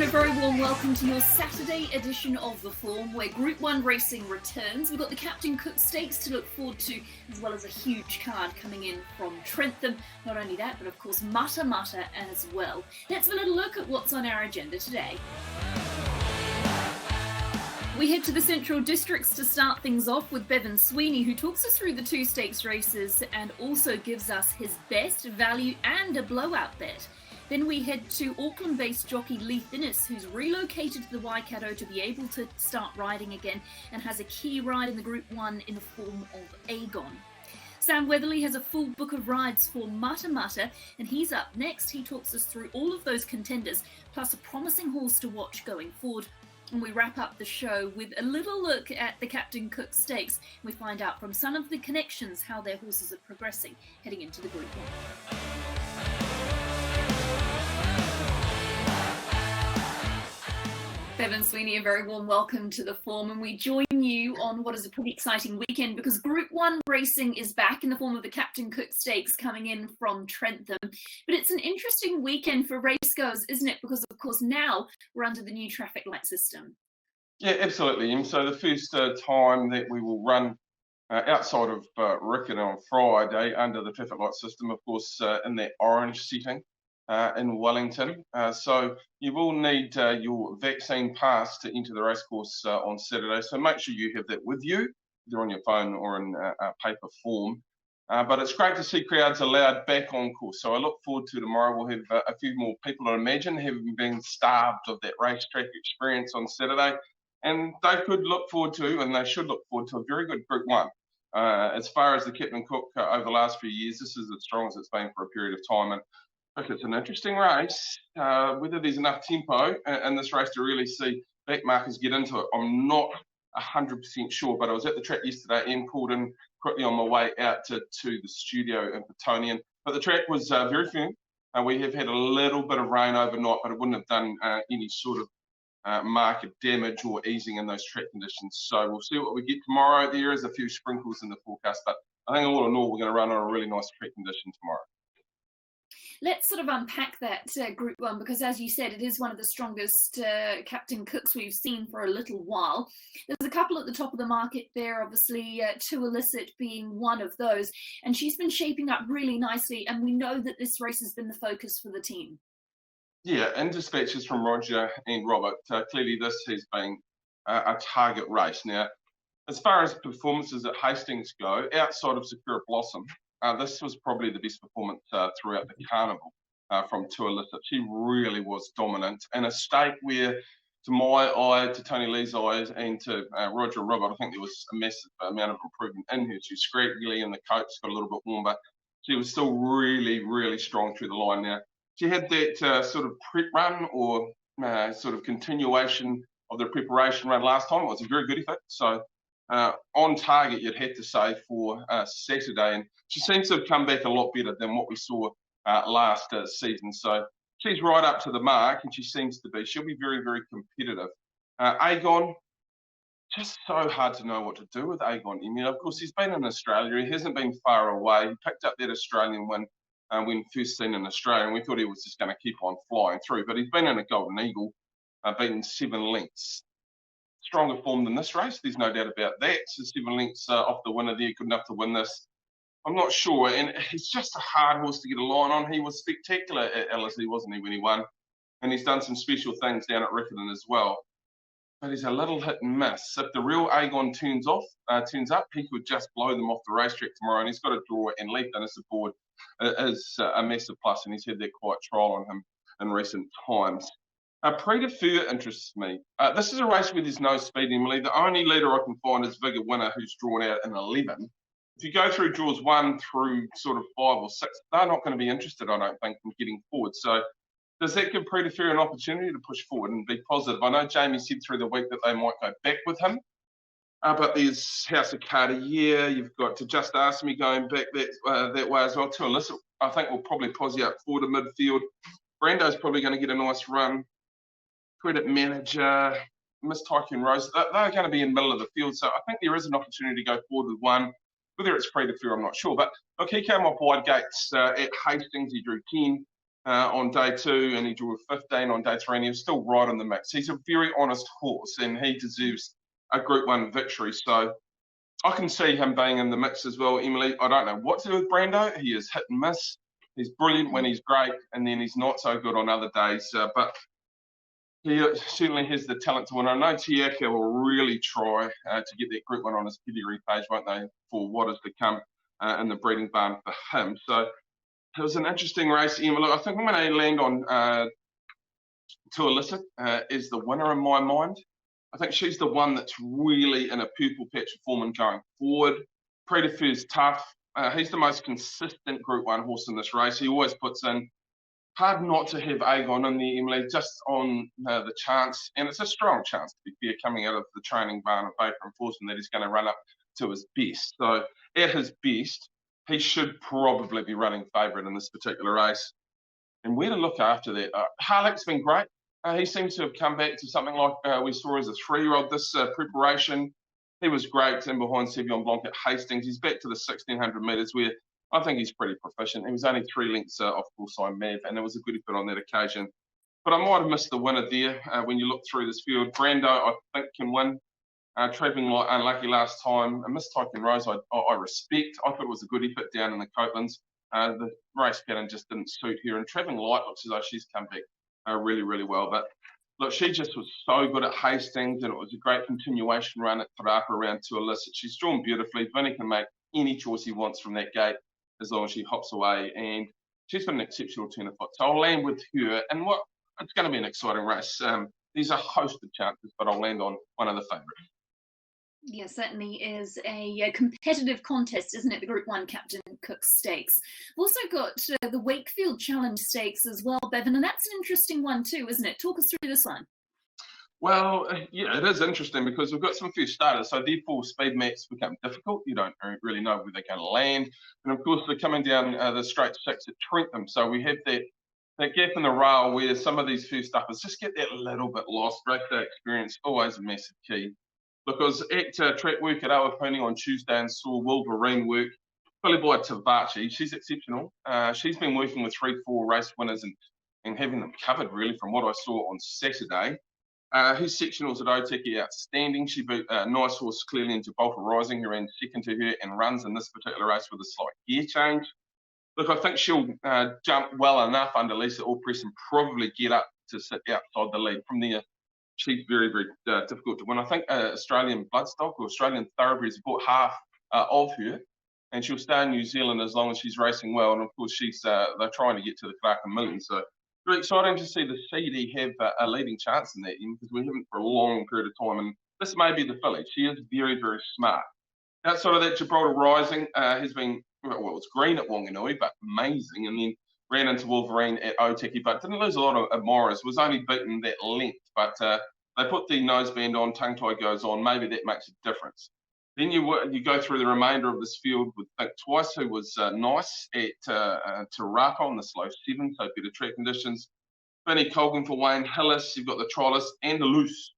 everyone, a very warm welcome to your Saturday edition of The Form, where Group 1 racing returns. We've got the Captain Cook Stakes to look forward to, as well as a huge card coming in from Trentham. Not only that, but of course Mata as well. Let's have a little look at what's on our agenda today. We head to the Central Districts to start things off with Bevan Sweeney, who talks us through the two stakes races and also gives us his best value and a blowout bet. Then we head to Auckland-based jockey Leith Innes, who's relocated to the Waikato to be able to start riding again and has a key ride in the Group 1 in the form of Aegon. Sam Weatherly has a full book of rides for Mata, and he's up next. He talks us through all of those contenders, plus a promising horse to watch going forward. And we wrap up the show with a little look at the Captain Cook Stakes. We find out from some of the connections how their horses are progressing heading into the Group 1. Bevan Sweeney, a very warm welcome to The Form, and we join you on what is a pretty exciting weekend because Group 1 racing is back in the form of the Captain Cook Stakes coming in from Trentham. But it's an interesting weekend for racegoers, isn't it? Because, of course, now we're under the new traffic light system. Yeah, absolutely. So the first time that we will run outside of Rickett on Friday under the traffic light system, of course, in that orange setting. In Wellington. So you will need your vaccine pass to enter the racecourse on Saturday. So make sure you have that with you, either on your phone or in a paper form. But it's great to see crowds allowed back on course. So I look forward to tomorrow. We'll have a few more people, I imagine, having been starved of that racetrack experience on Saturday. And they could look forward to, and they should look forward to, a very good Group 1. As far as the Captain Cook over the last few years, this is as strong as it's been for a period of time. And it's an interesting race. Whether there's enough tempo in this race to really see backmarkers get into it, I'm not 100% sure. But I was at the track yesterday and called in quickly on my way out to the studio in Petonian. But the track was very firm. We have had a little bit of rain overnight, but it wouldn't have done any sort of market damage or easing in those track conditions. So we'll see what we get tomorrow. There is a few sprinkles in the forecast, but I think all in all, we're going to run on a really nice track condition tomorrow. Let's sort of unpack that Group 1 because, as you said, it is one of the strongest Captain Cooks we've seen for a little while. There's a couple at the top of the market there, obviously, To Illicit being one of those. And she's been shaping up really nicely, and we know that this race has been the focus for the team. Yeah, in dispatches from Roger and Robert, clearly this has been a target race. Now, as far as performances at Hastings go, outside of Sakura Blossom, this was probably the best performance throughout the carnival from To Illicit. She really was dominant in a stake where, to my eye, to Tony Lee's eyes, and to Roger and Robert, I think there was a massive amount of improvement in her. She was scraggly in the coach, got a little bit warm, but she was still really, really strong through the line. Now, she had that sort of prep run or sort of continuation of the preparation run last time. It was a very good effort. So on target, you'd have to say, for Saturday. And she seems to have come back a lot better than what we saw last season. So she's right up to the mark, and she seems to be. She'll be very, very competitive. Aegon, just so hard to know what to do with Aegon. I mean, of course, he's been in Australia. He hasn't been far away. He picked up that Australian win when first seen in Australia, and we thought he was just going to keep on flying through. But he's been in a Golden Eagle, beaten 7 lengths. Stronger form than this race, there's no doubt about that. So 7 lengths off the winner there, good enough to win this. I'm not sure, and he's just a hard horse to get a line on. He was spectacular at Ellerslie, wasn't he, when he won? And he's done some special things down at Riccarton as well. But he's a little hit and miss. If the real Aegon turns up, he could just blow them off the racetrack tomorrow, and he's got a draw, and Leith Innes aboard is a massive plus, and he's had that quiet trial on him in recent times. Prix de Feu interests me. This is a race where there's no speed in Emily. The only leader I can find is Vigor Winner, who's drawn out in 11. If you go through draws 1 through sort of 5 or 6, they're not going to be interested, I don't think, in getting forward. So does that give Prix de Feu an opportunity to push forward and be positive? I know Jamie said through the week that they might go back with him, but there's House of Cartier. You've got To Just Ask Me going back that way as well. To Illicit, I think, will probably posse up forward to midfield. Brando's probably going to get a nice run. Credit Manager, Miss Tycoon Rose, they're going to be in the middle of the field. So I think there is an opportunity to go forward with one. Whether it's Prix de Feu, I'm not sure. But look, he came off wide gates at Hastings. He drew 10. on day 2, and he drew a 15 on day 3, and he was still right in the mix. He's a very honest horse, and he deserves a Group 1 victory. So I can see him being in the mix as well, Emily. I don't know what to do with Brando. He is hit and miss. He's brilliant when he's great, and then he's not so good on other days. But he certainly has the talent to win. I know Tiaka will really try to get that Group 1 on his pedigree page, won't they, for what is to come in the breeding barn for him. So it was an interesting race, Emily. I think I'm going to land on To Illicit is the winner in my mind. I think she's the one that's really in a purple patch of form and going forward. Predator's tough. He's the most consistent Group 1 horse in this race. He always puts in. Hard not to have Aegon in there, Emily, just on the chance, and it's a strong chance, to be fair, coming out of the training barn of Baker and Forstmann, that he's going to run up to his best. So at his best, he should probably be running favourite in this particular race. And where to look after that? Harlequ's been great. He seems to have come back to something like we saw as a 3-year-old this preparation. He was great in behind Sauvignon Blanc at Hastings. He's back to the 1,600 metres where I think he's pretty proficient. He was only 3 lengths off full-sign Mav, and it was a good effort on that occasion. But I might have missed the winner there when you look through this field. Brando, I think, can win. Travelling Light, unlucky last time. Miss Tycoon Rose, I respect. I thought it was a good effort down in the Coatlands. The race pattern just didn't suit her. And Travelling Light looks as though she's come back really, really well. But look, she just was so good at Hastings, and it was a great continuation run at Tarapa around To Illicit. She's drawn beautifully. Vinny can make any choice he wants from that gate, as long as she hops away, and she's been an exceptional turn of foot. So I'll land with her, and it's going to be an exciting race. There's a host of chances, but I'll land on one of the favourites. Yeah, certainly is a competitive contest, isn't it? The Group 1 Captain Cook Stakes. We've also got the Wakefield Challenge Stakes as well, Bevan, and that's an interesting one too, isn't it? Talk us through this one. Well, yeah, it is interesting because we've got some few starters, so therefore speed maps become difficult. You don't really know where they're going to land. And of course, they're coming down the straight 6 at Trentham, so we have that gap in the rail where some of these few stuffers just get that little bit lost. Break that experience, always a massive key. Because at track work at Awapuni on Tuesday and saw Wolverine work, fully by Tavachi, she's exceptional. She's been working with 3-4 race winners and having them covered, really, from what I saw on Saturday. His sectionals at Otiki outstanding. She beat a nice horse clearly in Gibraltar Rising, who ran second to her and runs in this particular race with a slight gear change. Look, I think she'll jump well enough under Lisa Allpress and probably get up to sit outside the lead. From there, she's very, very difficult to win. I think Australian Bloodstock or Australian Thoroughbreds bought half of her, and she'll stay in New Zealand as long as she's racing well. And of course, they're trying to get to the Clark and Million. So very exciting to see the CD have a leading chance in that end, because we haven't for a long period of time. And this may be the filly. She is very, very smart. Outside of that, Gibraltar Rising has been, well, it's green at Wanganui, but amazing. And then ran into Wolverine at Otiki, but didn't lose a lot of admirers. Was only beaten that length, but they put the noseband on, tongue tie goes on. Maybe that makes a difference. Then you go through the remainder of this field with Think Twice, who was nice at Tarapa on the slow 7, so better track conditions. Vinnie Colgan for Wayne Hillis. You've got the Trollus and the Loose.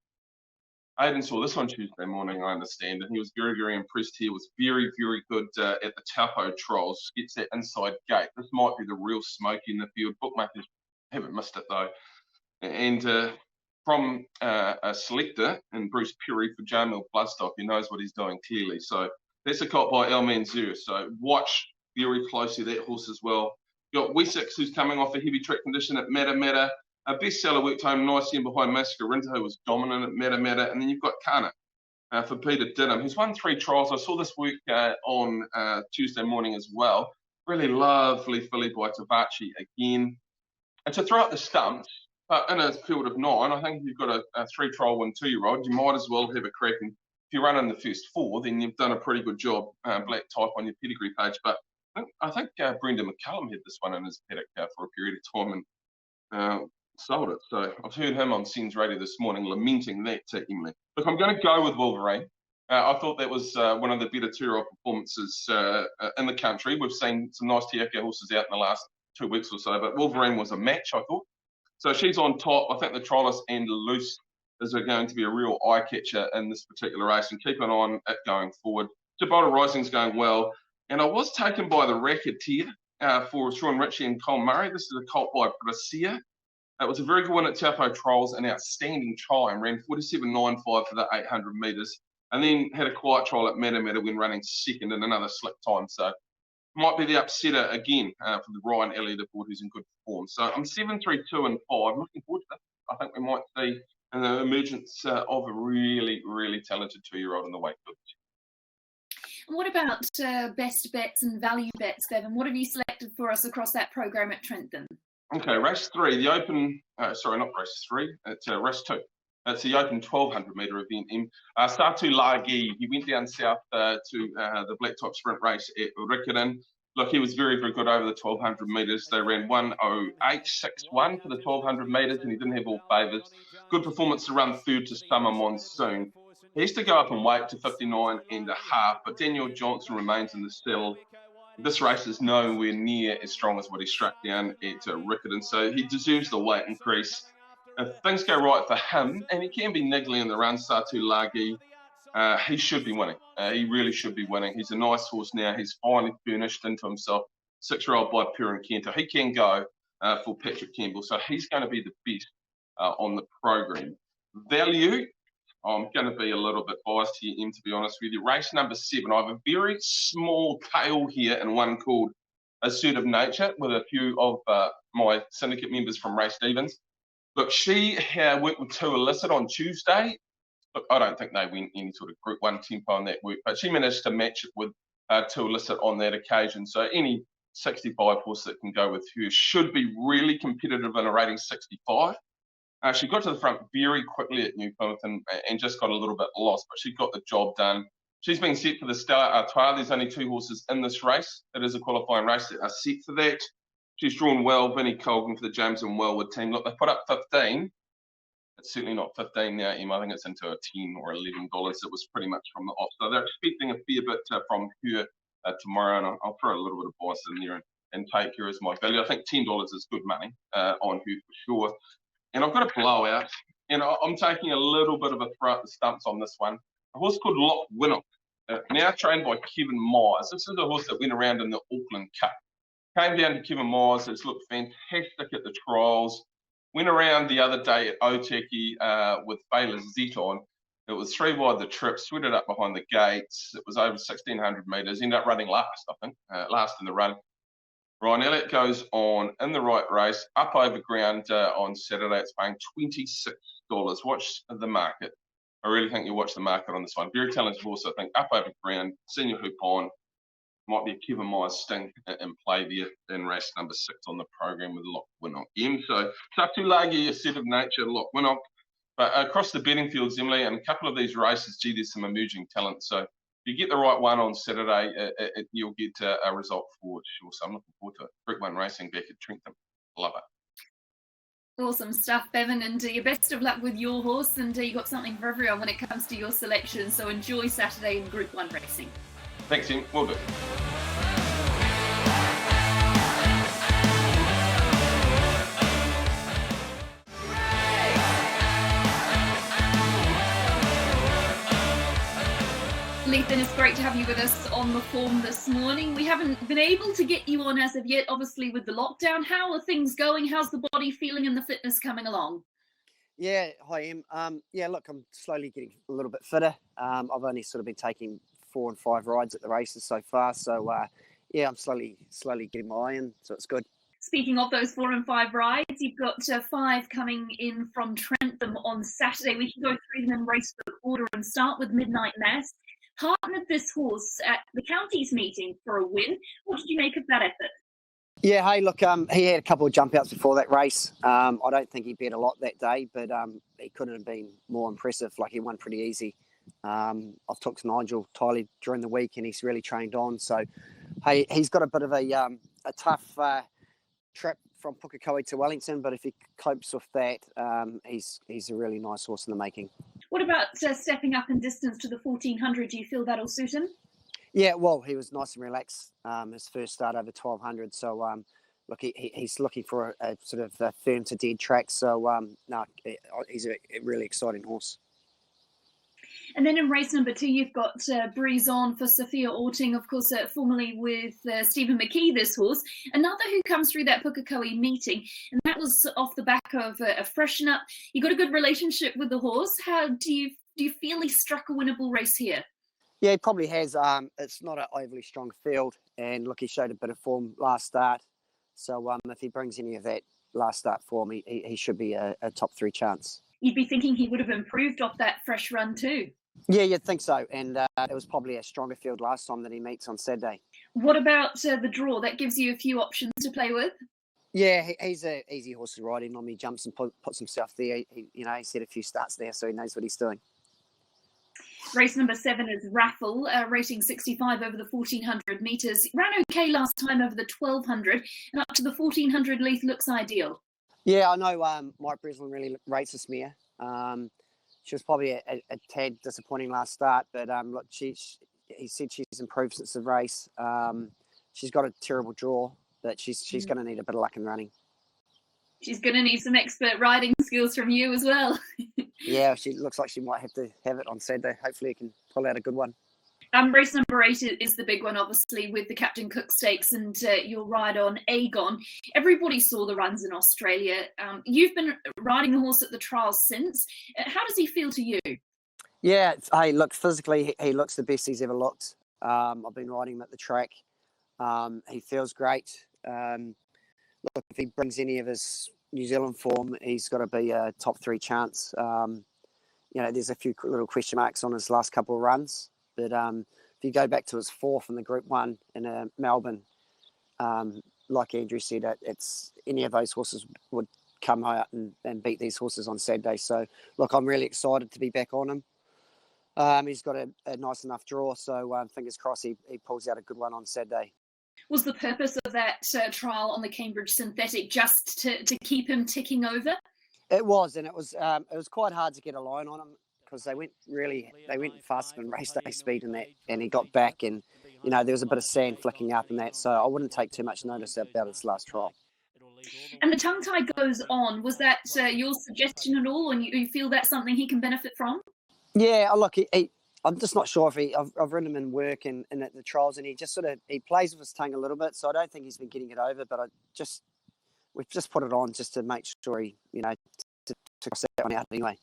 Aidan saw this on Tuesday morning, I understand, and he was very, very impressed here. Was very, very good at the Taupo Trolls. Gets that inside gate. This might be the real smoky in the field. Bookmakers haven't missed it, though. And from a selector in Bruce Perry for Jamil Bloodstock, who knows what he's doing clearly. So that's a cop by El Manzur. So watch very closely that horse as well. You've got Wessex, who's coming off a heavy track condition at Matamata. A bestseller worked home nicely in behind Mascarinta, who was dominant at Matamata. And then you've got Kana for Peter Dinham, who's won 3 trials. I saw this work on Tuesday morning as well. Really lovely filly by Tavachi again. And to throw out the stumps, but in a field of 9, I think if you've got a 3-trial win 2-year-old, you might as well have a crack. And if you run in the first 4, then you've done a pretty good job, black type on your pedigree page. But I think Brendan McCullum had this one in his paddock for a period of time and sold it. So I've heard him on Sens Radio this morning lamenting that to Emily. Look, I'm going to go with Wolverine. I thought that was one of the better 2-year-old performances in the country. We've seen some nice Tiaka horses out in the last 2 weeks or so, but Wolverine was a match, I thought. So she's on top. I think the Trollus and Loose is going to be a real eye-catcher in this particular race, and keep an eye on it going forward. Gibraltar Rising's going well. And I was taken by the Racketeer for Sean Ritchie and Cole Murray. This is a colt by Brasilia. It was a very good win at Taupo Trials, an outstanding time, ran 47.95 for the 800 metres, and then had a quiet trial at Matamata when running second in another slick time. So might be the upsetter again for the Ryan Elliott aboard, who's in good form. So I'm 7, 3, 2, and 5. Looking forward to this. I think we might see the emergence of a really, really talented 2-year-old in the Wakefield. What about best bets and value bets, Bevan? What have you selected for us across that program at Trentham? Okay, race 3, the Open, sorry, not race 3, it's race 2. It's the Open 1200 metre event. In Satu Lagi, he went down south to the Blacktop Sprint race at Riccarton. Look, he was very, very good over the 1200 metres. They ran 1:08.61 for the 1200 metres, and he didn't have all favours. Good performance to run third to Summer Monsoon. He used to go up in weight to 59.5, but Daniel Johnson remains in the saddle. This race is nowhere near as strong as what he struck down at Riccarton, so he deserves the weight increase. If things go right for him, and he can be niggly in the run, Satu Lagi, he should be winning. He really should be winning. He's a nice horse now. He's finally furnished into himself. 6-year-old by Purin Kento. He can go for Patrick Campbell, so he's going to be the best on the program. Value, I'm going to be a little bit biased here, Em, to be honest with you. Race number 7, I have a very small tail here in one called Assertive Nature with a few of my syndicate members from Race Stevens. Look, she worked with 2 Illicit on Tuesday. Look, I don't think they went any sort of Group 1 tempo on that work, but she managed to match it with 2 Illicit on that occasion. So any 65 horse that can go with her should be really competitive in a rating 65. She got to the front very quickly at New Plymouth and just got a little bit lost, but she got the job done. She's been set for the Stella Artois. There's only 2 horses in this race. It is a qualifying race that are set for that. She's drawn well. Vinnie Colgan for the James and Wellwood team. Look, they put up 15. It's certainly not 15 now, Em. I think it's into a 10 or $11. It was pretty much from the off. So they're expecting a fair bit from her tomorrow, and I'll throw a little bit of bias in there and take her as my value. I think $10 is good money on her for sure. And I've got a blowout, and I'm taking a little bit of a throw at the stumps on this one. A horse called Lock Winnock, now trained by Kevin Myers. This is a horse that went around in the Auckland Cup. Came down to Kevin Myers. It's looked fantastic at the trials. Went around the other day at Otaki with Baylor Zeton. It was 3 wide the trip, sweated up behind the gates. It was over 1,600 metres. Ended up running last, I think, last in the run. Ryan Elliott goes on in the right race, up over ground on Saturday. It's paying $26. Watch the market. I really think you watch the market on this one. Very talented horse, I think. Up over ground, senior hoop on. Might be a Kevin Myers sting in play there in race number 6 on the program with Lock Winnock. So Tatulagi, Assertive Nature, Lock Winnock. But across the betting fields, Emily, and a couple of these races, there's some emerging talent. So if you get the right one on Saturday, you'll get a result for sure. So I'm looking forward to it. Group 1 racing back at Trentham. Love it. Awesome stuff, Bevan, and your best of luck with your horse, and you've got something for everyone when it comes to your selection. So enjoy Saturday in Group 1 racing. Thanks, Em. Will do. Leith Innes, it's great to have you with us on the form this morning. We haven't been able to get you on as of yet, obviously, with the lockdown. How are things going? How's the body feeling and the fitness coming along? Yeah, hi, Em. Yeah, look, I'm slowly getting a little bit fitter. I've only sort of been taking 4 and 5 rides at the races so far. So, yeah, I'm slowly getting my eye in, so it's good. Speaking of those 4 and 5 rides, you've got 5 coming in from Trentham on Saturday. We can go through them in race order and start with Midnight Mass. Partnered this horse at the county's meeting for a win. What did you make of that effort? Yeah, hey, look, he had a couple of jump outs before that race. I don't think he bet a lot that day, but he couldn't have been more impressive. Like, he won pretty easy. I've talked to Nigel Tiley during the week, and he's really trained on. So, hey, he's got a bit of a tough trip from Pukekohe to Wellington, but if he copes with that, he's a really nice horse in the making. What about stepping up in distance to the 1400? Do you feel that'll suit him? Yeah, well, he was nice and relaxed. His first start over 1200. So, look, he's looking for a sort of a firm to dead track. So, no, he's a really exciting horse. And then in race number 2, you've got Breeze On for Sophia Orting, of course, formerly with Stephen McKee, this horse. Another who comes through that Pukekohe meeting, and that was off the back of a freshen up. You got a good relationship with the horse. How do you feel he struck a winnable race here? Yeah, he probably has. It's not an overly strong field, and look, he showed a bit of form last start. So if he brings any of that last start form, he should be a top 3 chance. You'd be thinking he would have improved off that fresh run too. Yeah, you'd think so. And it was probably a stronger field last time that he meets on Saturday. What about the draw? That gives you a few options to play with. Yeah, he's an easy horse to ride in. He jumps and puts himself there. He's had a few starts there, so he knows what he's doing. Race number 7 is Raffle, rating 65 over the 1400 metres. Ran okay last time over the 1200, and up to the 1400, Leith looks ideal. Yeah, I know Mike Breslin really rates this mare. She was probably a tad disappointing last start, but look, he said she's improved since the race. She's got a terrible draw, but she's going to need a bit of luck in running. She's going to need some expert riding skills from you as well. Yeah, she looks like she might have to have it on Saturday. Hopefully, he can pull out a good one. Race number 8 is the big one, obviously, with the Captain Cook Stakes and your ride on Aegon. Everybody saw the runs in Australia. You've been riding the horse at the trials since. How does he feel to you? Yeah, hey, look, physically, he looks the best he's ever looked. I've been riding him at the track. He feels great. Look, if he brings any of his New Zealand form, he's got to be a top 3 chance. There's a few little question marks on his last couple of runs. But if you go back to his 4th in the Group 1 in Melbourne, like Andrew said, it's any of those horses would come out and beat these horses on Saturday. So, look, I'm really excited to be back on him. He's got a nice enough draw, so fingers crossed he pulls out a good one on Saturday. Was the purpose of that trial on the Cambridge synthetic just to keep him ticking over? It was, and it was quite hard to get a line on him because they went faster than race day speed in that, and he got back, and there was a bit of sand flicking up in that, so I wouldn't take too much notice about his last trial. And the tongue tie goes on. Was that your suggestion at all, and you feel that's something he can benefit from? Yeah, look, I'm just not sure if I've ridden him in work and at the trials, and he just he plays with his tongue a little bit, so I don't think he's been getting it over, but we've just put it on just to make sure he, to cross that one out anyway.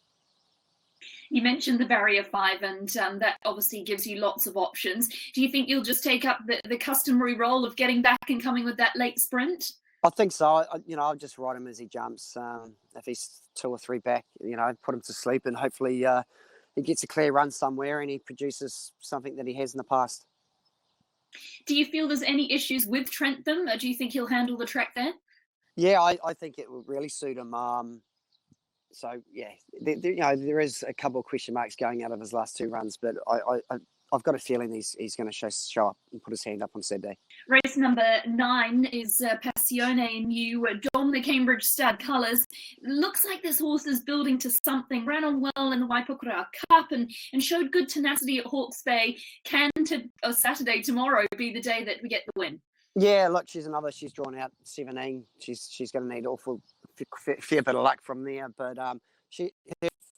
You mentioned the Barrier 5, and that obviously gives you lots of options. Do you think you'll just take up the customary role of getting back and coming with that late sprint? I think so. I'll just ride him as he jumps. If he's 2 or 3 back, put him to sleep, and hopefully he gets a clear run somewhere and he produces something that he has in the past. Do you feel there's any issues with Trentham? Or do you think he'll handle the track there? Yeah, I think it will really suit him. So, yeah, there is a couple of question marks going out of his last 2 runs, but I've got a feeling he's going to show up and put his hand up on Saturday. Race number 9 is Passione, and you don the Cambridge Stud colours. Looks like this horse is building to something. Ran on well in the Waipukura Cup and showed good tenacity at Hawke's Bay. Can Saturday, tomorrow, be the day that we get the win? Yeah, look, she's drawn out 17. She's going to need fair bit of luck from there, but she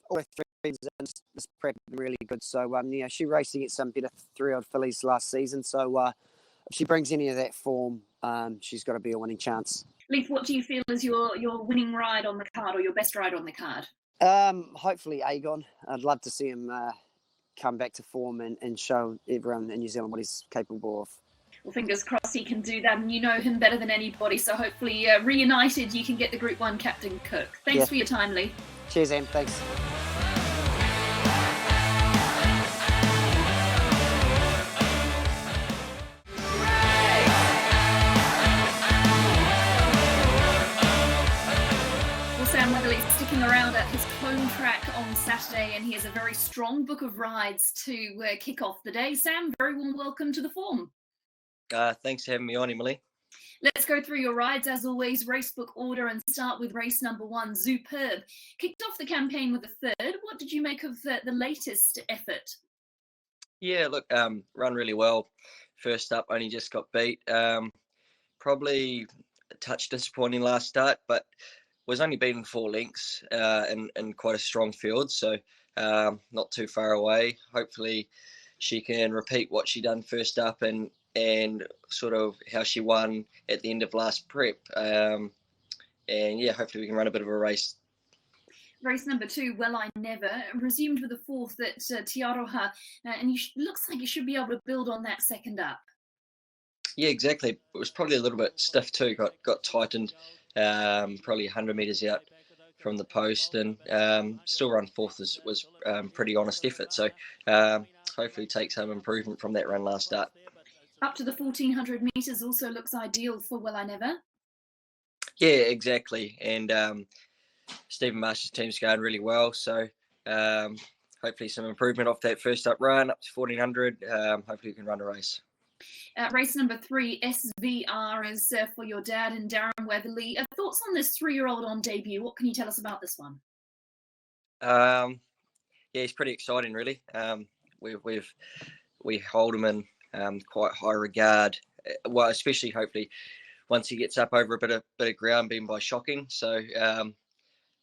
all her 3 was prep really good. So she raced against some better 3-year-old fillies last season. So if she brings any of that form, she's got to be a winning chance. Leith, what do you feel is your winning ride on the card, or your best ride on the card? Hopefully Aegon. I'd love to see him come back to form and show everyone in New Zealand what he's capable of. Well, fingers crossed he can do that, and you know him better than anybody, so hopefully reunited you can get the Group 1 Captain Cook. Thanks for your time, Lee. Cheers, Em. Thanks. Well, Sam Weatherly's sticking around at his home track on Saturday, and he has a very strong book of rides to kick off the day. Sam, very warm welcome to the Form. Thanks for having me on, Emily. Let's go through your rides, as always, racebook order, and start with race number 1, Superb. Kicked off the campaign with a 3rd. What did you make of the latest effort? Yeah, look, run really well. First up, only just got beat. Probably a touch disappointing last start, but was only beaten 4 lengths in quite a strong field. So not too far away. Hopefully she can repeat what she done first up and sort of how she won at the end of last prep. And yeah, hopefully we can run a bit of a race. Race number 2, Well I Never, resumed with a fourth at Tiaroha, and looks like you should be able to build on that second up. Yeah, exactly. It was probably a little bit stiff too. Got tightened, probably 100 metres out from the post, and still run fourth was pretty honest effort. So hopefully take some improvement from that run last start. Up to the 1400 metres also looks ideal for Well I Never. Yeah, exactly. And Stephen Marsh's team's going really well. So hopefully some improvement off that first up run up to 1400. Hopefully we can run a race. Race number 3, SVR, is for your dad and Darren Weatherly. Thoughts on this 3-year-old on debut? What can you tell us about this one? Yeah, he's pretty exciting, really. We hold him in quite high regard. Well, especially hopefully once he gets up over a bit of ground, being by shocking. So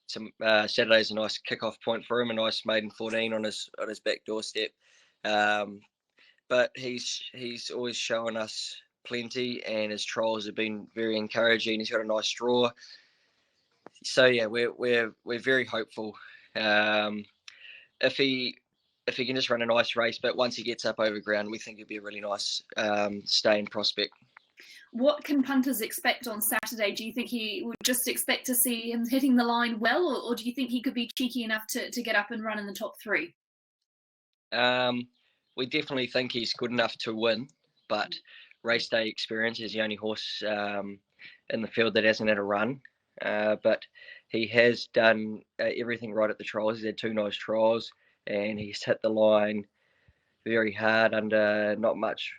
Saturday's a nice kick-off point for him, a nice maiden 14 on his back doorstep. But he's always showing us plenty, and his trials have been very encouraging. He's got a nice draw. So yeah, we're very hopeful. If he can just run a nice race, but once he gets up over ground, we think it'd be a really nice staying prospect. What can punters expect on Saturday? Do you think he would just expect to see him hitting the line well, or do you think he could be cheeky enough to get up and run in the top 3? We definitely think he's good enough to win, but race day experience is the only horse in the field that hasn't had a run. But he has done everything right at the trials. He's had 2 nice trials, and he's hit the line very hard under not much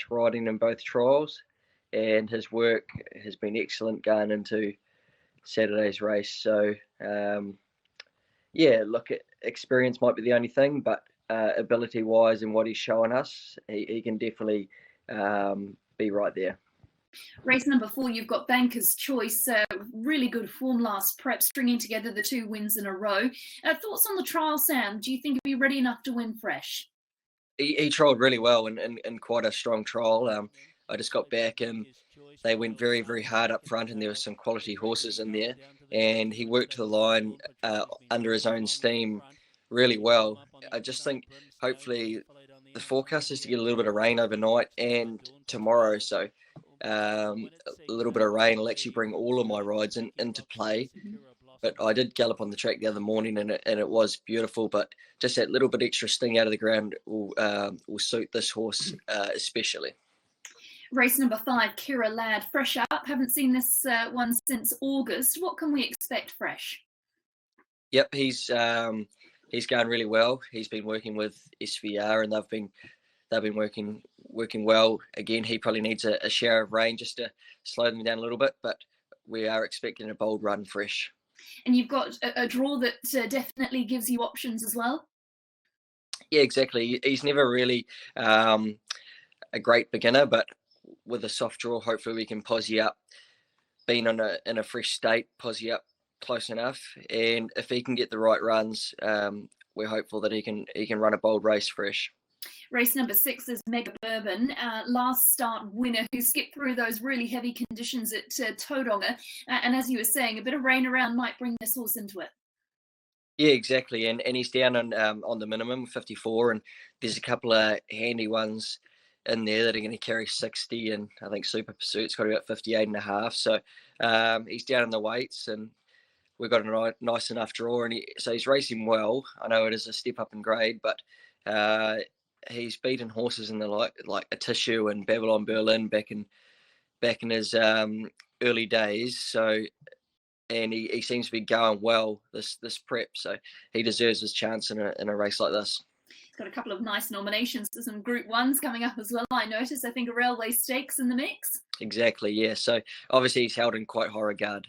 riding in both trials. And his work has been excellent going into Saturday's race. So, yeah, look, experience might be the only thing, but ability-wise and what he's showing us, he can definitely be right there. Race number 4, you've got Banker's Choice. Really good form last prep, stringing together the 2 wins in a row. Thoughts on the trial, Sam? Do you think he'll be ready enough to win fresh? He trialled really well in quite a strong trial. I just got back and they went very, very hard up front, and there were some quality horses in there. And he worked the line under his own steam really well. I just think hopefully the forecast is to get a little bit of rain overnight and tomorrow. So a little bit of rain will actually bring all of my rides into play. But I did gallop on the track the other morning, and it was beautiful. But just that little bit extra sting out of the ground will suit this horse especially. Race number 5, Kira Ladd, fresh up. Haven't seen this one since August. What can we expect fresh? Yep, he's going really well. He's been working with SVR, and they've been working well. Again, he probably needs a share of rain just to slow them down a little bit, but we are expecting a bold run fresh. And you've got a draw that definitely gives you options as well? Yeah, exactly. He's never really a great beginner, but with a soft draw, hopefully we can posse up. Being in a fresh state, posse up close enough, and if he can get the right runs, we're hopeful that he can run a bold race fresh. Race number 6 is Mega Bourbon, last start winner who skipped through those really heavy conditions at Tauranga. And as you were saying, a bit of rain around might bring this horse into it. Yeah, exactly. And he's down on the minimum, 54, and there's a couple of handy ones in there that are going to carry 60, and I think Super Pursuit's got about 58 and a half. So he's down in the weights, and we've got a nice enough draw, and so he's racing well. I know it is a step up in grade, but he's beaten horses in the like a Tissue and Babylon Berlin back in his early days. So, and he seems to be going well this prep. So he deserves his chance in a race like this. He's got a couple of nice nominations for some Group 1s coming up as well. I noticed. I think a Railway Stakes in the mix. Exactly. Yeah. So obviously he's held in quite high regard.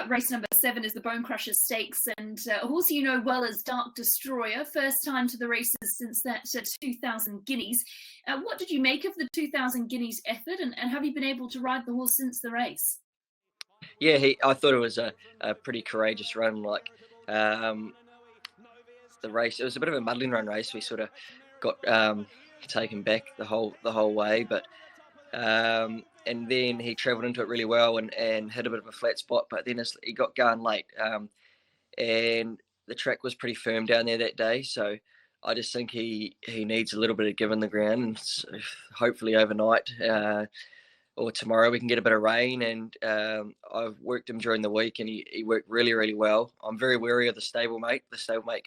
Race number 7 is the Bone Crusher Stakes, and a horse you know well as Dark Destroyer, first time to the races since that 2,000 guineas. What did you make of the 2,000 guineas effort, and have you been able to ride the horse since the race? Yeah, I thought it was a pretty courageous run. the race. It was a bit of a muddling run race. We sort of got taken back the whole way, but and then he travelled into it really well and hit a bit of a flat spot. But then he got going late, and the track was pretty firm down there that day. So I just think he needs a little bit of give in the ground, and so hopefully overnight or tomorrow we can get a bit of rain. And I've worked him during the week, and he worked really, really well. I'm very wary of the stablemate. The stablemate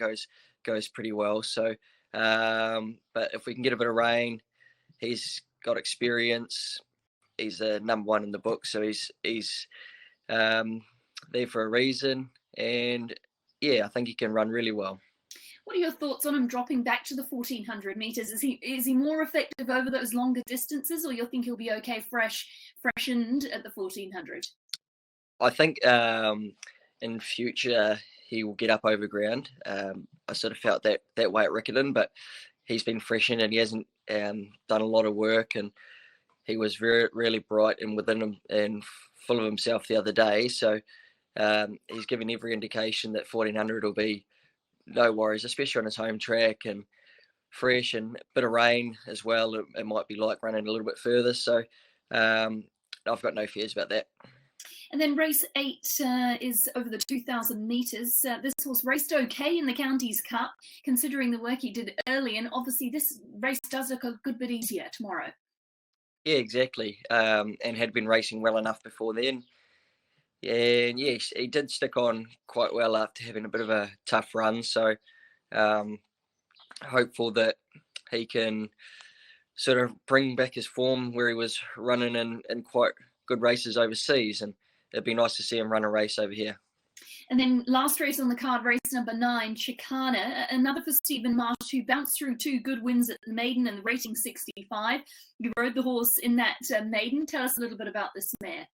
goes pretty well. So, but if we can get a bit of rain, he's got experience. He's the number one in the book, so he's there for a reason. And yeah, I think he can run really well. What are your thoughts on him dropping back to the 1400 metres? Is he more effective over those longer distances, or you think he'll be okay freshened at the 1400? I think in future he will get up over ground. I sort of felt that way at Riccarton, but he's been freshened and he hasn't done a lot of work, and he was very, really bright and within him and full of himself the other day. So he's given every indication that 1400 will be no worries, especially on his home track and fresh and a bit of rain as well. It might be like running a little bit further. So I've got no fears about that. And then race 8 is over the 2,000 metres. This horse raced okay in the Counties Cup, considering the work he did early. And obviously this race does look a good bit easier tomorrow. Yeah, exactly. And had been racing well enough before then. And yes, he did stick on quite well after having a bit of a tough run. So hopeful that he can sort of bring back his form where he was running in quite good races overseas. And it'd be nice to see him run a race over here. And then last race on the card, race number 9, Chicana, another for Stephen Marsh, who bounced through 2 good wins at the maiden and the rating 65. You rode the horse in that maiden. Tell us a little bit about this mare.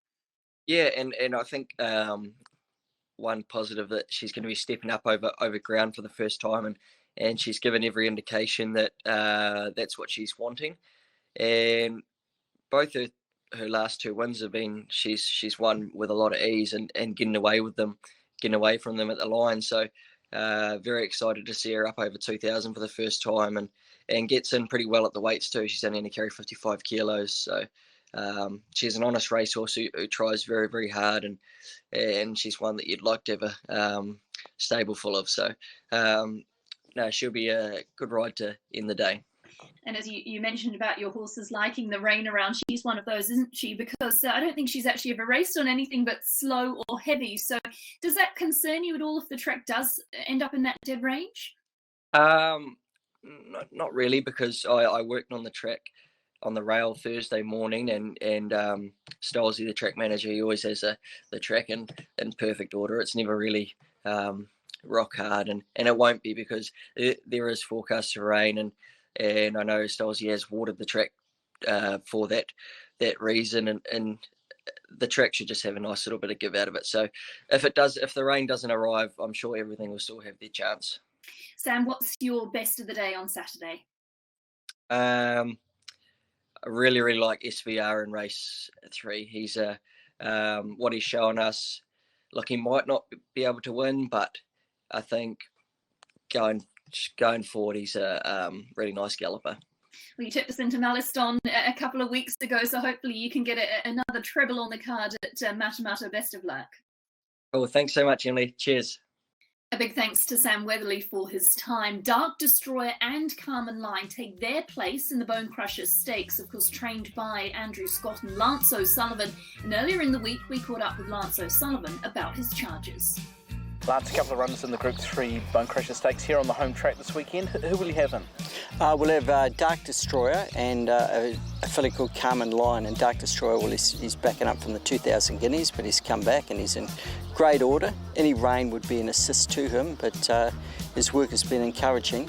Yeah, and I think one positive that she's going to be stepping up over ground for the first time, and she's given every indication that that's what she's wanting. And both her last 2 wins have been she's won with a lot of ease and getting away from them at the line. So very excited to see her up over 2,000 for the first time and gets in pretty well at the weights too. She's only going to carry 55 kilos. So she's an honest racehorse who tries very, very hard, and she's one that you'd like to have a stable full of. So no, she'll be a good ride to end the day. And as you mentioned about your horses liking the rain around, she's one of those, isn't she? Because I don't think she's actually ever raced on anything but slow or heavy. So does that concern you at all if the track does end up in that dead range? Not really, because I worked on the track on the rail Thursday morning, and Stolzy, the track manager, he always has the track in perfect order. It's never really rock hard, and it won't be, because there is forecast for rain, and I know Stolzy has watered the track for that reason, and the track should just have a nice little bit of give out of it. So if the rain doesn't arrive, I'm sure everything will still have their chance. Sam, what's your best of the day on Saturday? I really, really like SVR in race 3. He's what he's showing us. Look, he might not be able to win, but I think going forward, he's a really nice galloper. Well, you tipped us into Malliston a couple of weeks ago, so hopefully you can get another treble on the card at Matamata. Best of luck. Well, thanks so much, Emily. Cheers. A big thanks to Sam Weatherly for his time. Dark Destroyer and Carmen Line take their place in the Bone Crushers Stakes, of course trained by Andrew Scott and Lance O'Sullivan. And earlier in the week, we caught up with Lance O'Sullivan about his charges. Lance, a couple of runners in the Group 3 Bone Crusher Stakes here on the home track this weekend. Who will you have in? We'll have Dark Destroyer and a filly called Carmen Line. And Dark Destroyer, well, he's backing up from the 2,000 guineas, but he's come back and he's in great order. Any rain would be an assist to him, but his work has been encouraging.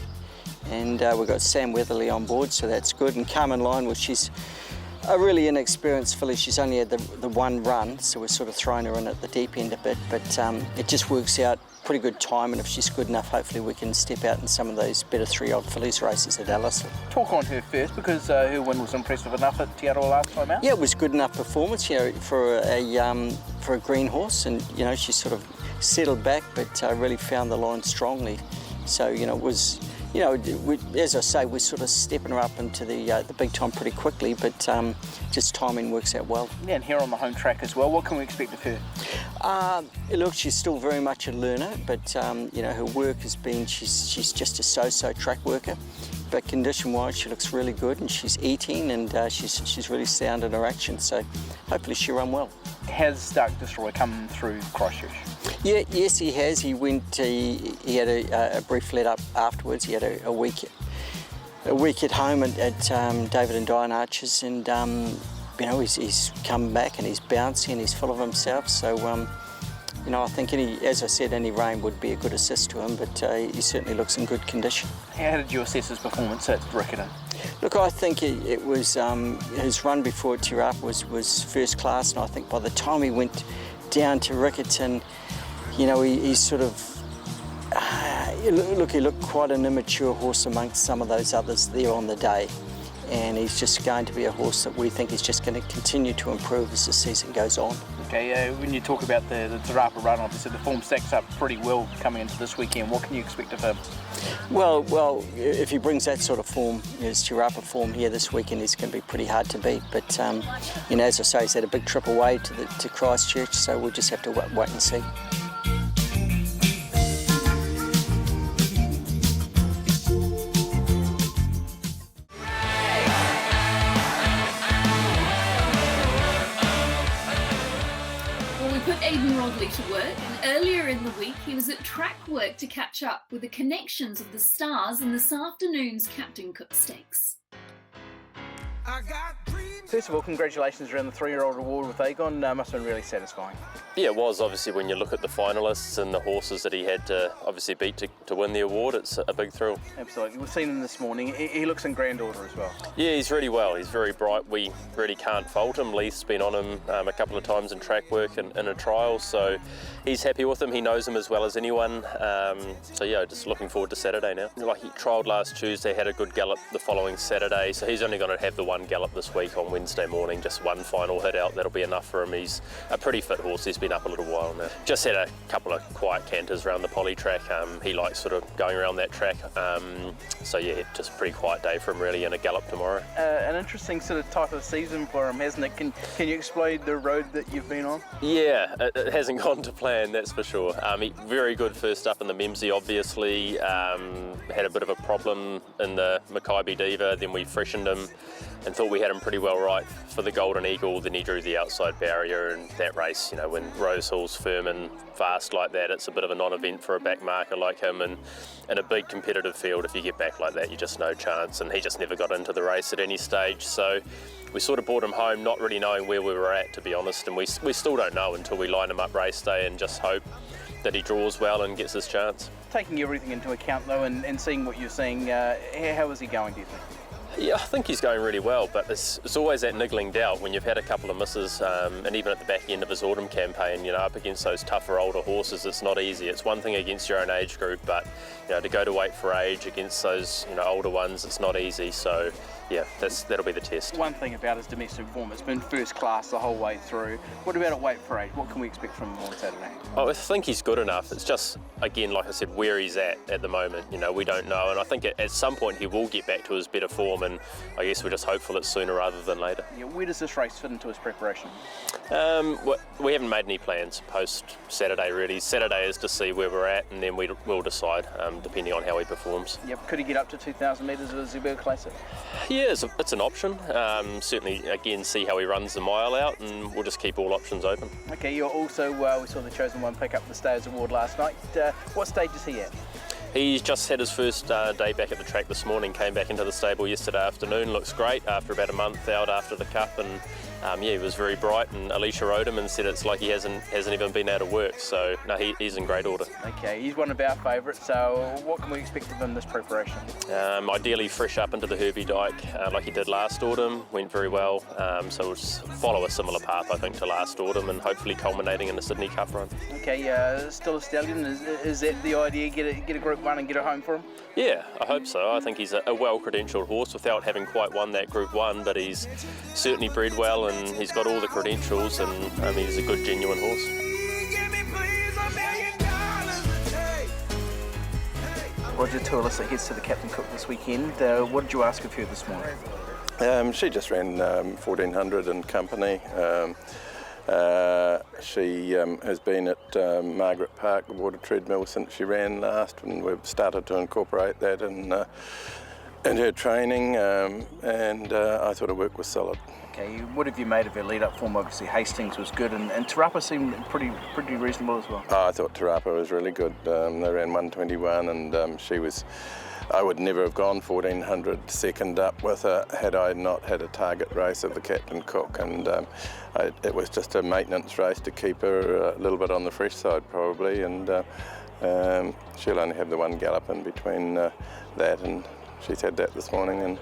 And we've got Sam Weatherly on board, so that's good. And Carmen Line, well, she's a really inexperienced filly. She's only had the one run, so we're sort of throwing her in at the deep end a bit, but it just works out pretty good time, and if she's good enough, hopefully we can step out in some of those better 3-old fillies races at Allister. Talk on her first, because her win was impressive enough at Te Aroha last time out. Yeah, it was good enough performance, for a green horse, and she sort of settled back, but really found the line strongly. So, it was, as I say, we're sort of stepping her up into the big time pretty quickly, but just timing works out well. Yeah, and here on the home track as well, what can we expect of her? Look, she's still very much a learner, but her work has been, she's just a so-so track worker. But condition-wise, she looks really good, and she's eating, and she's really sound in her action. So hopefully she'll run well. Has Dark Destroyer come through Christchurch? Yeah, yes, he has. He went. He had a brief let up afterwards. He had a week at home at David and Diane Archer's, and he's come back and he's bouncy and he's full of himself. So I think as I said, any rain would be a good assist to him, but he certainly looks in good condition. How did you assess his performance at Riccarton? Look, I think it was his run before Te Rapa was first class, and I think by the time he went down to Riccarton, he sort of he looked quite an immature horse amongst some of those others there on the day, and he's just going to be a horse that we think is just going to continue to improve as the season goes on. Okay, when you talk about the Te Rapa run, obviously the form stacks up pretty well coming into this weekend. What can you expect of him? Well, if he brings that sort of form, his Te Rapa form here this weekend, is going to be pretty hard to beat. But as I say, he's had a big trip away to Christchurch, so we'll just have to wait and see. To work, and earlier in the week he was at track work to catch up with the connections of the stars in this afternoon's Captain Cook Stakes. First of all, congratulations around the 3-year-old award with Aegon. Must have been really satisfying. Yeah, it was. Obviously, when you look at the finalists and the horses that he had to obviously beat to win the award, it's a big thrill. Absolutely. We've seen him this morning. He looks in grand order as well. Yeah, he's really well. He's very bright. We really can't fault him. Leith's been on him a couple of times in track work and in a trial, so he's happy with him. He knows him as well as anyone. So yeah, just looking forward to Saturday now. Like, he trialled last Tuesday, had a good gallop the following Saturday, so he's only going to have the one gallop this week on Wednesday morning, just one final hit out. That'll be enough for him. He's a pretty fit horse. He's been up a little while now. Just had a couple of quiet canters around the poly track. He likes sort of going around that track. So yeah, just a pretty quiet day for him really, and a gallop tomorrow. An interesting sort of type of season for him, hasn't it? Can you explain the road that you've been on? Yeah, it hasn't gone to plan, that's for sure. Very good first up in the Memsie, obviously. Had a bit of a problem in the Mackay Diva, then we freshened him and thought we had him pretty well right for the Golden Eagle. Then he drew the outside barrier, and that race, when Rose Hall's firm and fast like that, it's a bit of a non-event for a back marker like him, and in a big competitive field, if you get back like that, you just no chance, and he just never got into the race at any stage. So we sort of brought him home not really knowing where we were at, to be honest, and we still don't know until we line him up race day and just hope that he draws well and gets his chance. Taking everything into account though, and seeing what you're seeing, how is he going, do you think? Yeah, I think he's going really well, but it's always that niggling doubt when you've had a couple of misses, and even at the back end of his autumn campaign, up against those tougher older horses, it's not easy. It's one thing against your own age group, but to go to weight for age against those older ones, it's not easy. So yeah, that'll be the test. One thing about his domestic form, it's been first class the whole way through. What about at weight for age? What can we expect from him on Saturday? I think he's good enough. It's just, again, like I said, where he's at the moment. We don't know, and I think at some point he will get back to his better form, and I guess we're just hopeful it's sooner rather than later. Yeah, where does this race fit into his preparation? We haven't made any plans post Saturday really. Saturday is to see where we're at, and then we'll decide depending on how he performs. Yep. Could he get up to 2,000 metres of the Zeeberg Classic? Yeah, it's an option. Certainly, again, see how he runs the mile out, and we'll just keep all options open. Okay, you're also, we saw the Chosen One pick up the Stayers Award last night. What stage is he at? He's just had his first day back at the track this morning, came back into the stable yesterday afternoon, looks great after about a month out after the Cup, and he was very bright, and Alicia rode him and said it's like he hasn't even been out of work, so no, he's in great order. Okay, he's one of our favourites, so what can we expect of him this preparation? Ideally fresh up into the Herbie Dyke like he did last autumn, went very well, so we'll just follow a similar path I think to last autumn, and hopefully culminating in the Sydney Cup run. Okay, still a stallion, is that the idea, get a Group 1 and get it home for him? Yeah, I hope so. I think he's a well-credentialed horse without having quite won that Group 1, but he's certainly bred well and he's got all the credentials, and he's a good, genuine horse. Roger Tuilisa heads to the Captain Cook this weekend. What did you ask of her this morning? She just ran 1400 in company. She has been at Margaret Park, the water treadmill, since she ran last, and we've started to incorporate that in her training, and I thought her work was solid. Okay, what have you made of her lead-up form? Obviously Hastings was good, and Te Rapa seemed pretty reasonable as well. I thought Te Rapa was really good. They ran 121, and she was. I would never have gone 1400 second up with her had I not had a target race of the Captain Cook, and it was just a maintenance race to keep her a little bit on the fresh side probably, and she'll only have the one gallop in between that, and she's had that this morning, and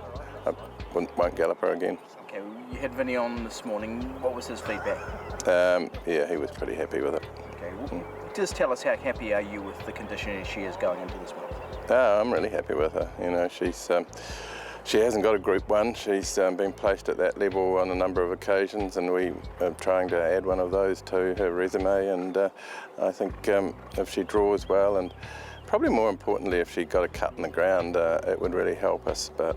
I won't gallop her again. Okay, you had Vinny on this morning. What was his feedback? Yeah, he was pretty happy with it. Okay, well, just tell us, how happy are you with the condition she is going into this one? I'm really happy with her. You know, she hasn't got a Group 1. She's been placed at that level on a number of occasions, and we are trying to add one of those to her resume, and I think if she draws well, and probably more importantly if she got a cut in the ground, it would really help us, but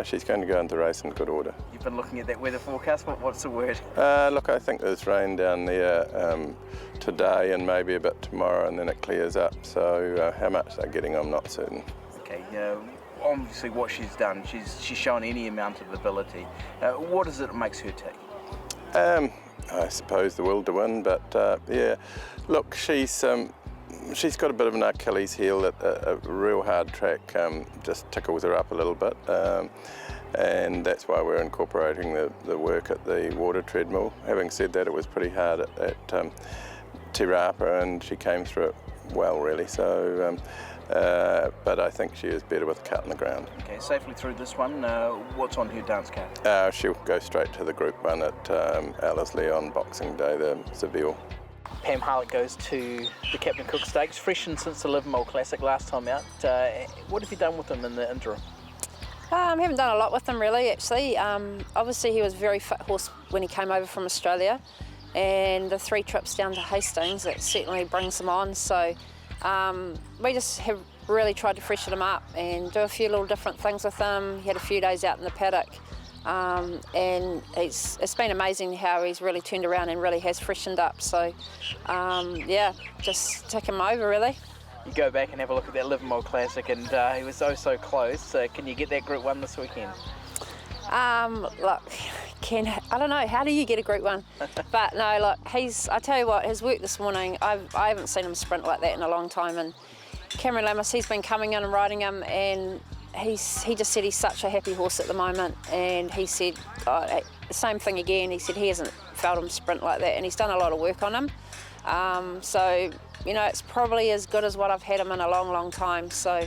she's going to go into the race in good order. You've been looking at that weather forecast. What's the word? Look, I think there's rain down there today and maybe a bit tomorrow, and then it clears up. So how much they're getting, I'm not certain. Okay, obviously what she's done, she's shown any amount of ability. What is it that makes her tick? I suppose the will to win, but yeah, look, she's got a bit of an Achilles heel that a real hard track just tickles her up a little bit, and that's why we're incorporating the work at the water treadmill. Having said that, it was pretty hard at Te Rapa, and she came through it well, really. So, but I think she is better with a cut in the ground. Okay, safely through this one. What's on her dance card? She'll go straight to the Group 1 at Ellerslie on Boxing Day, the Seville. Pam Harlett goes to the Captain Cook Stakes, freshened since the Livermore Classic last time out. What have you done with him in the interim? I haven't done a lot with him really, actually. Obviously he was a very fit horse when he came over from Australia, and the 3 trips down to Hastings, it certainly brings him on. So we just have really tried to freshen him up and do a few little different things with him. He had a few days out in the paddock, and it's been amazing how he's really turned around and really has freshened up. So yeah, just take him over really. You go back and have a look at that Livermore Classic, and he was so close. Can you get that Group 1 this weekend? Look, I don't know, how do you get a Group 1? But no, look, I tell you what, his work this morning, I haven't seen him sprint like that in a long time, and Cameron Lamas, he's been coming in and riding him, and he just said he's such a happy horse at the moment, and he said the same thing again. He said he hasn't felt him sprint like that, and he's done a lot of work on him. So, you know, it's probably as good as what I've had him in a long time. So,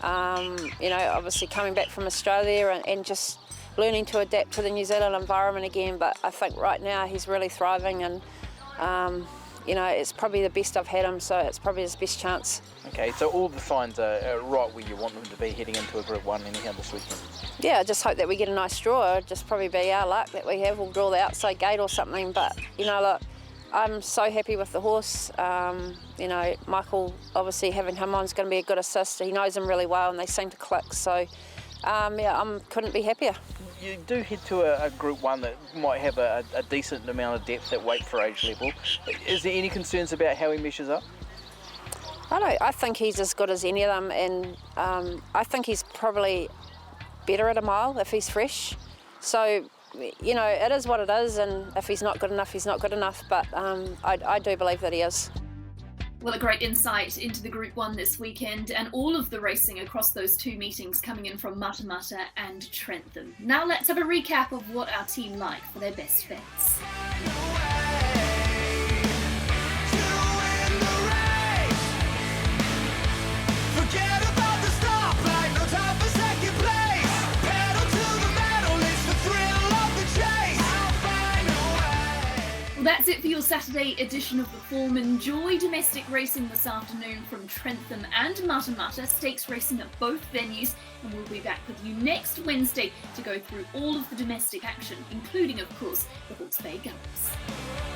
you know, obviously coming back from Australia and just learning to adapt to the New Zealand environment again, but I think right now he's really thriving, and you know, it's probably the best I've had him, so it's probably his best chance. Okay, so all the signs are right where you want them to be heading into a Group 1 anyhow this weekend? Yeah, I just hope that we get a nice draw. It'll just probably be our luck that we have. We'll draw the outside gate or something, but you know, look, I'm so happy with the horse. You know, Michael, obviously having him on is going to be a good assist. He knows him really well and they seem to click, so yeah, I couldn't be happier. You do head to a Group 1 that might have a decent amount of depth at weight for age level. Is there any concerns about how he measures up? I think he's as good as any of them, and I think he's probably better at a mile if he's fresh. So, you know, it is what it is, and if he's not good enough, he's not good enough, but I do believe that he is. Well, a great insight into the Group 1 this weekend and all of the racing across those 2 meetings coming in from Matamata and Trentham. Now let's have a recap of what our team like for their best bets. That's it for your Saturday edition of The Form. Enjoy domestic racing this afternoon from Trentham and Matamata, stakes racing at both venues, and we'll be back with you next Wednesday to go through all of the domestic action, including, of course, the Hawke's Bay Gallops.